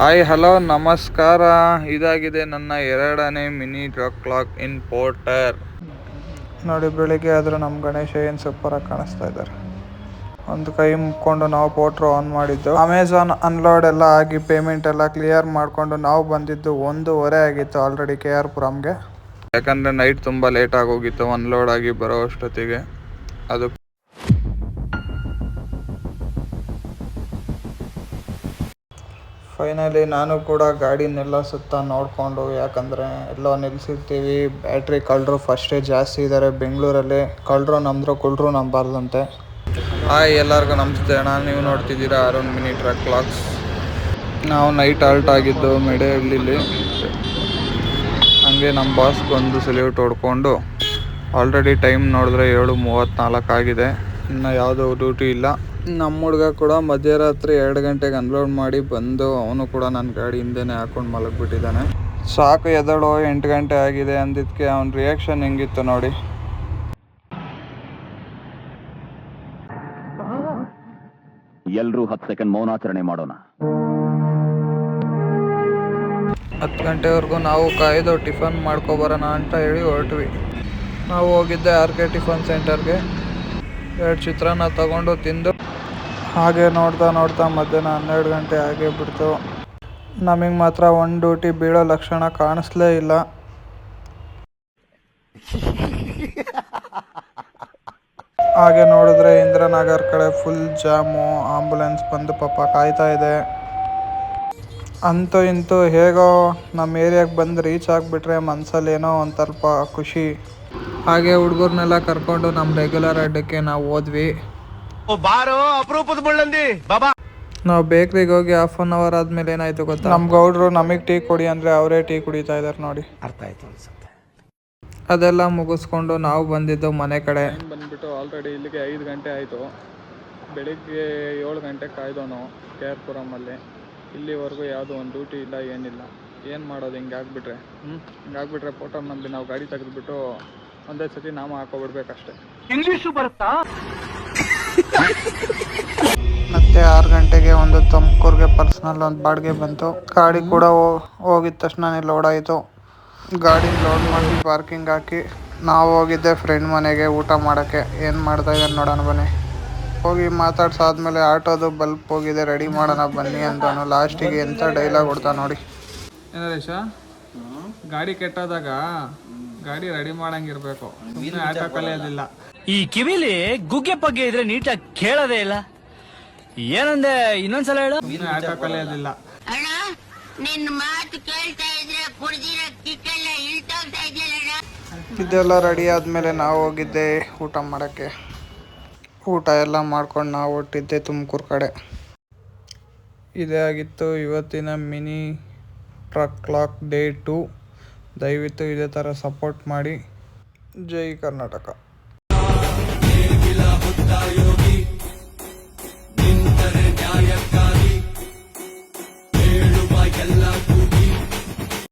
Hi hello ನಮಸ್ಕಾರ. ಇದಾಗಿದೆ ನನ್ನ 2ನೇ ಮಿನಿ ಡ್ರಗ್ ಕ್ಲಾಕ್ ಇಂಪೋರ್ಟರ್. ನೋಡಿ, ಬೆಳಿಗ್ಗೆ ಆದರೂ ನಮ್ಮ ಗಣೇಶ ಏನು ಸೂಪರಾಗಿ ಕಾಣಿಸ್ತಾ ಇದ್ದಾರೆ. ಒಂದು ಕೈ ಮುಕ್ಕೊಂಡು ನಾವು ಪೋಟ್ರು ಆನ್ ಮಾಡಿದ್ದು. ಅಮೆಝಾನ್ ಅನ್ಲೋಡ್ ಎಲ್ಲ ಆಗಿ ಪೇಮೆಂಟ್ ಎಲ್ಲ ಕ್ಲಿಯರ್ ಮಾಡಿಕೊಂಡು ನಾವು ಬಂದಿದ್ದು 1:30 ಆಗಿತ್ತು ಆಲ್ರೆಡಿ KR ಪುರಂಗೆ. ಯಾಕಂದರೆ ನೈಟ್ ತುಂಬ ಲೇಟ್ ಆಗೋಗಿತ್ತು ಅನ್ಲೋಡ್ ಆಗಿ ಬರೋ ಅಷ್ಟೊತ್ತಿಗೆ. ಅದು ಫೈನಲಿ ನಾನು ಕೂಡ ಗಾಡಿನೆಲ್ಲ ಸುತ್ತ ನೋಡಿಕೊಂಡು, ಯಾಕಂದರೆ ಎಲ್ಲೋ ನಿಲ್ಲಿಸಿರ್ತೀವಿ, ಬ್ಯಾಟ್ರಿ ಕಳ್ಳರು ಫಸ್ಟೇ ಜಾಸ್ತಿ ಇದ್ದಾರೆ ಬೆಂಗಳೂರಲ್ಲಿ. ಕಳ್ಳರು ನಂಬಿದ್ರು ಕುಳ್ಳರು ನಂಬಾರ್ದಂತೆ. ಹಾಯ್ ಎಲ್ಲರಿಗೂ ನಮಸ್ತೆ ಅಣ್ಣ. ನೀವು ನೋಡ್ತಿದ್ದೀರಾ ಅರುಣ್ ಮಿನಿ ಡ್ರಗ್ ಕ್ಲಾಕ್ಸ್. ನಾವು ನೈಟ್ ಆಲ್ಟ್ ಆಗಿದ್ದು ಮೆಡೆಹಳ್ಳಿಲಿ. ಹಂಗೆ ನಮ್ಮ ಬಾಸ್ಗೊಂದು ಸಲ್ಯೂಟ್ ಹೊಡ್ಕೊಂಡು, ಆಲ್ರೆಡಿ ಟೈಮ್ ನೋಡಿದ್ರೆ 7:34 ಆಗಿದೆ. ಇನ್ನು ಯಾವುದೋ ಡ್ಯೂಟಿ ಇಲ್ಲ. ನಮ್ಮ ಹುಡುಗ ಕೂಡ ಮಧ್ಯರಾತ್ರಿ 2 ಗಂಟೆಗೆ ಅನ್ಲೋಡ್ ಮಾಡಿ ಬಂದು ಅವನು ಕೂಡ ನನ್ನ ಗಾಡಿ ಹಿಂದೆನೇ ಹಾಕೊಂಡು ಮಲಗಿಬಿಟ್ಟಿದ್ದಾನೆ. ಸಾಕು ಎದಳು 8 ಗಂಟೆ ಆಗಿದೆ ಅಂದಿದ್ದಕ್ಕೆ ಅವನ ರಿಯಾಕ್ಷನ್ ಹೆಂಗಿತ್ತು ನೋಡಿ. ಎಲ್ಲರೂ 10 ಸೆಕೆಂಡ್ ಮೌನಾಚರಣೆ ಮಾಡೋಣ. 10 ಗಂಟೆವರೆಗೂ ನಾವು ಕಾಯ್ದು ಟಿಫನ್ ಮಾಡ್ಕೊಬರೋಣ ಅಂತ ಹೇಳಿ ಹೊರಟ್ವಿ. ನಾವು ಹೋಗಿದ್ದೆ RK ಟಿಫನ್ ಸೆಂಟರ್ಗೆ. 2 ಚಿತ್ರಾನ್ನ ತಗೊಂಡು ತಿಂದು ಹಾಗೆ ನೋಡ್ತಾ ಮಧ್ಯಾಹ್ನ 12 ಗಂಟೆ ಆಗೇ ಬಿಡ್ತು. ನಮಗೆ ಮಾತ್ರ ಒಂದು ಡ್ಯೂಟಿ ಬೀಳೋ ಲಕ್ಷಣ ಕಾಣಿಸ್ಲೇ ಇಲ್ಲ. ಹಾಗೆ ನೋಡಿದ್ರೆ ಇಂದ್ರನಗರ್ ಕಡೆ ಫುಲ್ ಜಾಮು. ಆಂಬುಲೆನ್ಸ್ ಬಂದು ಪಾಪ ಕಾಯ್ತಾ ಇದೆ. ಅಂತೂ ಇಂತೂ ಹೇಗೋ ನಮ್ಮ ಏರಿಯಾಗೆ ಬಂದು ರೀಚ್ ಆಗಿಬಿಟ್ರೆ ಮನಸ್ಸಲ್ಲಿ ಏನೋ ಒಂದು ಸ್ವಲ್ಪ ಖುಷಿ. ಹಾಗೆ ಹುಡುಗರ್ನೆಲ್ಲ ಕರ್ಕೊಂಡು ನಮ್ಮ ರೆಗ್ಯುಲರ್ ಅಡ್ಡಕ್ಕೆ ನಾವು ಹೋದ್ವಿ. ನಾವು ಬೇಕ್ರಿಗೆ ಹೋಗಿ 1/2 ಅವರ್ ಆದ್ಮೇಲೆ ಏನಾಯ್ತು ಗೊತ್ತಾ, ನಮ್ಮ ಗೌಡ್ರು ನಮಗೆ ಟೀ ಕೊಡಿ ಅಂದರೆ ಅವರೇ ಟೀ ಕುಡಿತಾ ಇದ್ದಾರೆ ನೋಡಿ. ಅರ್ಥ ಆಯ್ತು ಅನ್ಸುತ್ತೆ. ಅದೆಲ್ಲ ಮುಗಿಸ್ಕೊಂಡು ನಾವು ಬಂದಿದ್ದು ಮನೆ ಕಡೆ. ಬಂದ್ಬಿಟ್ಟು ಆಲ್ರೆಡಿ ಇಲ್ಲಿಗೆ 5 ಗಂಟೆ ಆಯಿತು. ಬೆಳಿಗ್ಗೆ 7 ಗಂಟೆಗೆ ಕಾಯ್ದೋನು KR ಪುರಮಲ್ಲಿ. ಇಲ್ಲಿವರೆಗೂ ಯಾವುದೋ ಒಂದು ಡ್ಯೂಟಿ ಇಲ್ಲ, ಏನಿಲ್ಲ. ಏನು ಮಾಡೋದು ಹಿಂಗಾಗ್ಬಿಟ್ರೆ ಫೋಟೋ ನಂಬಿ ನಾವು ಗಾಡಿ ತೆಗೆದುಬಿಟ್ಟು ಒಂದೇ ಸತಿ ನಾಮ ಹಾಕೋಬಿಡ್ಬೇಕಷ್ಟೆ. ಇಂಗ್ಲೀಷು ಬರುತ್ತಾ? ಮತ್ತೆ 6 ಗಂಟೆಗೆ ಒಂದು ತುಮಕೂರಿಗೆ ಪರ್ಸ್ನಲ್ ಒಂದು ಬಾಡಿಗೆ ಬಂತು. ಗಾಡಿ ಕೂಡ ಹೋಗಿದ ತಕ್ಷಣ ಲೋಡ್ ಆಯಿತು. ಗಾಡಿ ಲೋಡ್ ಮಾಡಿ ಪಾರ್ಕಿಂಗ್ ಹಾಕಿ ನಾವು ಹೋಗಿದ್ದೆ ಫ್ರೆಂಡ್ ಮನೆಗೆ ಊಟ ಮಾಡೋಕ್ಕೆ. ಏನು ಮಾಡ್ತಾ ಇದ್ದಾರೆ ನೋಡೋಣ ಬನ್ನಿ. ಹೋಗಿ ಮಾತಾಡ್ಸಾದ್ಮೇಲೆ ಆಟೋದು ಬಲ್ಪ್ ಹೋಗಿದೆ, ರೆಡಿ ಮಾಡೋಣ ಬನ್ನಿ ಅಂತಾನು. ಲಾಸ್ಟಿಗೆ ಎಂಥ ಡೈಲಾಗ್ ಹೊಡ್ತಾ ನೋಡಿ. ಏನಾರೇಶ, ಗಾಡಿ ಕೆಟ್ಟೋದಾಗ ಗಾಡಿ ರೆಡಿ ಮಾಡಂಗಿರ್ಬೇಕು, ಆಟೋ ಕಲಿಯೋದಿಲ್ಲ. ಈ ಕಿವಿಲಿ ಗುಗ್ಗೆ ಪಗ್ಗೆ ಇದ್ರೆ ನೀಟಾಗಿ ಕೇಳೋದೇ ಇಲ್ಲ. ಏನಂದೆ ಇನ್ನೊಂದ್ಸಲ ಹೇಳು. ಆಟೋ ಕಲಿಯೋದಿಲ್ಲ. ಅಣ್ಣ, ನಿನ್ನ ಮಾತು ಕೇಳ್ತಾ ಇದ್ರೆ ಕುಡ್ದಿರೋ ಕಿಕ್ಕೆಲ್ಲ ಇಳ್ತೋಗ್ತಾ ಇದೆಯಲ್ಲ. ಇದೆಲ್ಲ ರೆಡಿ ಆದಮೇಲೆ ನಾವು ಹೋಗಿದ್ದೆ ಊಟ ಮಾಡೋಕ್ಕೆ. ಊಟ ಎಲ್ಲ ಮಾಡ್ಕೊಂಡು ನಾವು ಹೊಟ್ಟಿದ್ದೆ ತುಮಕೂರು ಕಡೆ. ಇದೇ ಆಗಿತ್ತು ಇವತ್ತಿನ ಮಿನಿ ಡ್ರಗ್ ಕ್ಲಾಕ್ ಡೇ 2. ದಯವಿಟ್ಟು ಇದೇ ಥರ ಸಪೋರ್ಟ್ ಮಾಡಿ. ಜೈ ಕರ್ನಾಟಕ.